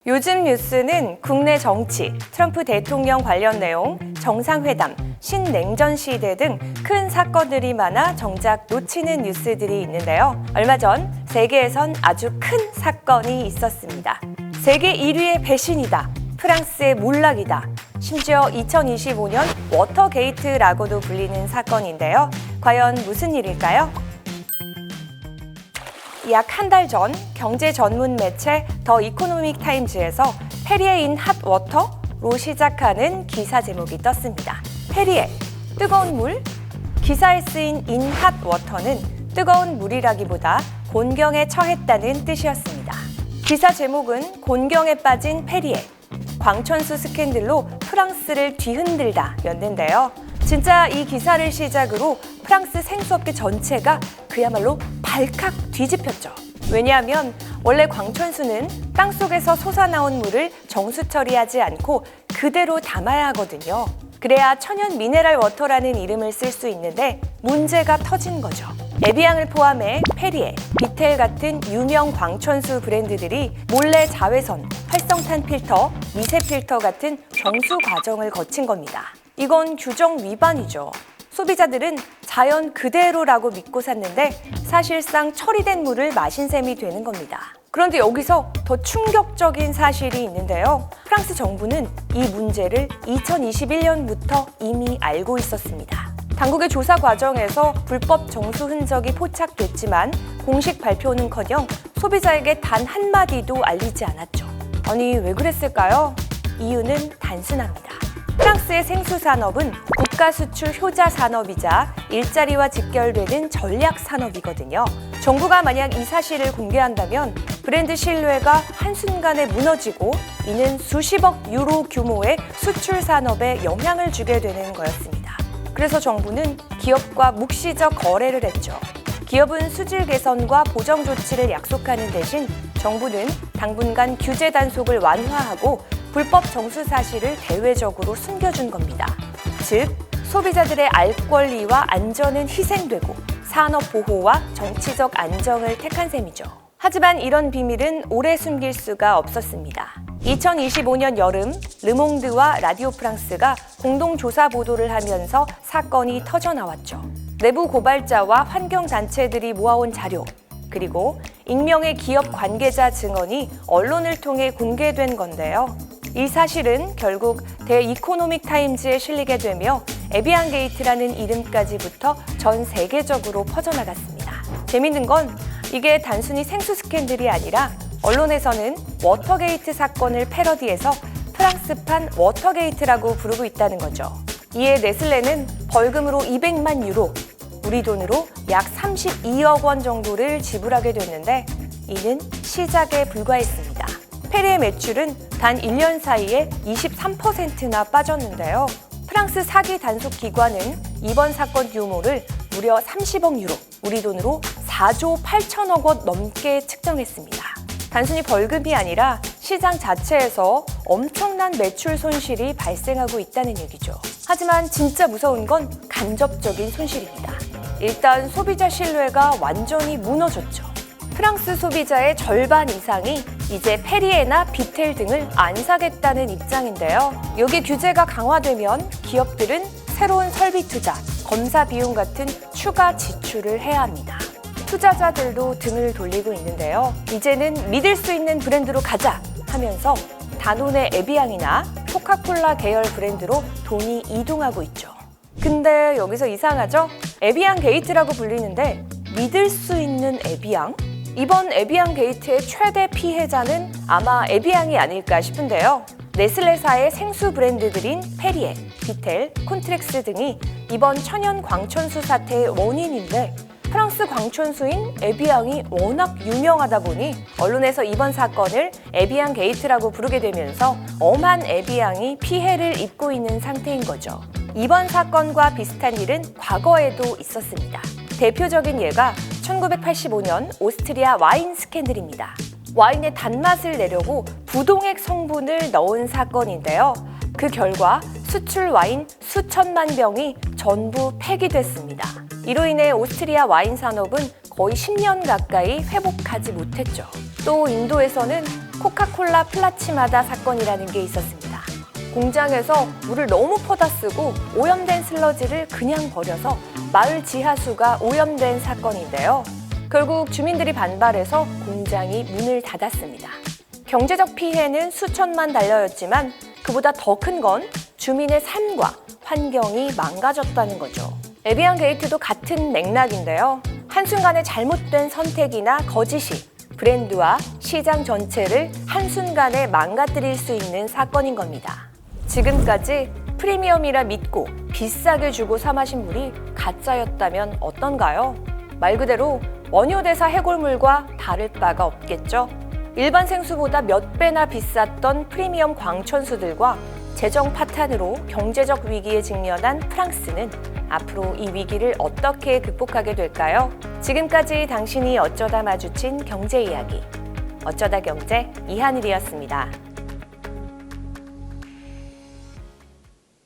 요즘 뉴스는 국내 정치, 트럼프 대통령 관련 내용, 정상회담, 신냉전 시대 등 큰 사건들이 많아 정작 놓치는 뉴스들이 있는데요. 얼마 전 세계에선 아주 큰 사건이 있었습니다. 세계 1위의 배신이다. 프랑스의 몰락이다. 심지어 2025년 워터게이트라고도 불리는 사건인데요. 과연 무슨 일일까요? 약 한 달 전 경제 전문 매체 더 이코노믹 타임즈에서 페리에 인 핫워터로 시작하는 기사 제목이 떴습니다. 페리에, 뜨거운 물? 기사에 쓰인 인 핫워터는 뜨거운 물이라기보다 곤경에 처했다는 뜻이었습니다. 기사 제목은 곤경에 빠진 페리에, 광천수 스캔들로 프랑스를 뒤흔들다 였는데요. 진짜 이 기사를 시작으로 프랑스 생수업계 전체가 그야말로 발칵 뒤집혔죠. 왜냐하면 원래 광천수는 땅속에서 솟아나온 물을 정수 처리하지 않고 그대로 담아야 하거든요. 그래야 천연 미네랄 워터라는 이름을 쓸 수 있는데 문제가 터진 거죠. 에비앙을 포함해 페리에, 비텔 같은 유명 광천수 브랜드들이 몰래 자외선, 활성탄 필터, 미세 필터 같은 정수 과정을 거친 겁니다. 이건 규정 위반이죠. 소비자들은 자연 그대로라고 믿고 샀는데 사실상 처리된 물을 마신 셈이 되는 겁니다. 그런데 여기서 더 충격적인 사실이 있는데요. 프랑스 정부는 이 문제를 2021년부터 이미 알고 있었습니다. 당국의 조사 과정에서 불법 정수 흔적이 포착됐지만 공식 발표는커녕 소비자에게 단 한마디도 알리지 않았죠. 아니, 왜 그랬을까요? 이유는 단순합니다. 프랑스의 생수 산업은 국가 수출 효자 산업이자 일자리와 직결되는 전략 산업이거든요. 정부가 만약 이 사실을 공개한다면 브랜드 신뢰가 한순간에 무너지고 이는 수십억 유로 규모의 수출 산업에 영향을 주게 되는 거였습니다. 그래서 정부는 기업과 묵시적 거래를 했죠. 기업은 수질 개선과 보정 조치를 약속하는 대신 정부는 당분간 규제 단속을 완화하고 불법 정수 사실을 대외적으로 숨겨준 겁니다. 즉, 소비자들의 알 권리와 안전은 희생되고 산업 보호와 정치적 안정을 택한 셈이죠. 하지만 이런 비밀은 오래 숨길 수가 없었습니다. 2025년 여름 르몽드와 라디오 프랑스가 공동 조사 보도를 하면서 사건이 터져나왔죠. 내부 고발자와 환경단체들이 모아온 자료, 그리고 익명의 기업 관계자 증언이 언론을 통해 공개된 건데요. 이 사실은 결국 더 이코노믹 타임즈에 실리게 되며 에비앙 게이트라는 이름까지 붙어 전 세계적으로 퍼져나갔습니다. 재밌는 건 이게 단순히 생수 스캔들이 아니라 언론에서는 워터게이트 사건을 패러디해서 프랑스판 워터게이트라고 부르고 있다는 거죠. 이에 네슬레는 벌금으로 200만 유로, 우리 돈으로 약 32억 원 정도를 지불하게 됐는데 이는 시작에 불과했습니다. 페리의 매출은 단 1년 사이에 23%나 빠졌는데요. 프랑스 사기 단속 기관은 이번 사건 규모를 무려 30억 유로, 우리 돈으로 4조 8천억 원 넘게 측정했습니다. 단순히 벌금이 아니라 시장 자체에서 엄청난 매출 손실이 발생하고 있다는 얘기죠. 하지만 진짜 무서운 건 간접적인 손실입니다. 일단 소비자 신뢰가 완전히 무너졌죠. 프랑스 소비자의 절반 이상이 이제 페리에나 비텔 등을 안 사겠다는 입장인데요. 여기 규제가 강화되면 기업들은 새로운 설비 투자, 검사 비용 같은 추가 지출을 해야 합니다. 투자자들도 등을 돌리고 있는데요. 이제는 믿을 수 있는 브랜드로 가자 하면서 다노네 에비앙이나 코카콜라 계열 브랜드로 돈이 이동하고 있죠. 근데 여기서 이상하죠? 에비앙 게이트라고 불리는데 믿을 수 있는 에비앙? 이번 에비앙 게이트의 최대 피해자는 아마 에비앙이 아닐까 싶은데요. 네슬레사의 생수 브랜드들인 페리에, 비텔, 콘트렉스 등이 이번 천연 광천수 사태의 원인인데 프랑스 광천수인 에비앙이 워낙 유명하다 보니 언론에서 이번 사건을 에비앙 게이트라고 부르게 되면서 엄한 에비앙이 피해를 입고 있는 상태인 거죠. 이번 사건과 비슷한 일은 과거에도 있었습니다. 대표적인 예가 1985년 오스트리아 와인 스캔들입니다. 와인의 단맛을 내려고 부동액 성분을 넣은 사건인데요. 그 결과 수출 와인 수천만 병이 전부 폐기됐습니다. 이로 인해 오스트리아 와인 산업은 거의 10년 가까이 회복하지 못했죠. 또 인도에서는 코카콜라 플라치마다 사건이라는 게 있었습니다. 공장에서 물을 너무 퍼다 쓰고 오염된 슬러지를 그냥 버려서 마을 지하수가 오염된 사건인데요. 결국 주민들이 반발해서 공장이 문을 닫았습니다. 경제적 피해는 수천만 달러였지만 그보다 더 큰 건 주민의 삶과 환경이 망가졌다는 거죠. 에비안 게이트도 같은 맥락인데요. 한순간의 잘못된 선택이나 거짓이 브랜드와 시장 전체를 한순간에 망가뜨릴 수 있는 사건인 겁니다. 지금까지 프리미엄이라 믿고 비싸게 주고 사 마신 물이 가짜였다면 어떤가요? 말 그대로 원효대사 해골물과 다를 바가 없겠죠. 일반 생수보다 몇 배나 비쌌던 프리미엄 광천수들과 재정 파탄으로 경제적 위기에 직면한 프랑스는 앞으로 이 위기를 어떻게 극복하게 될까요? 지금까지 당신이 어쩌다 마주친 경제 이야기, 어쩌다 경제 이하늘이었습니다.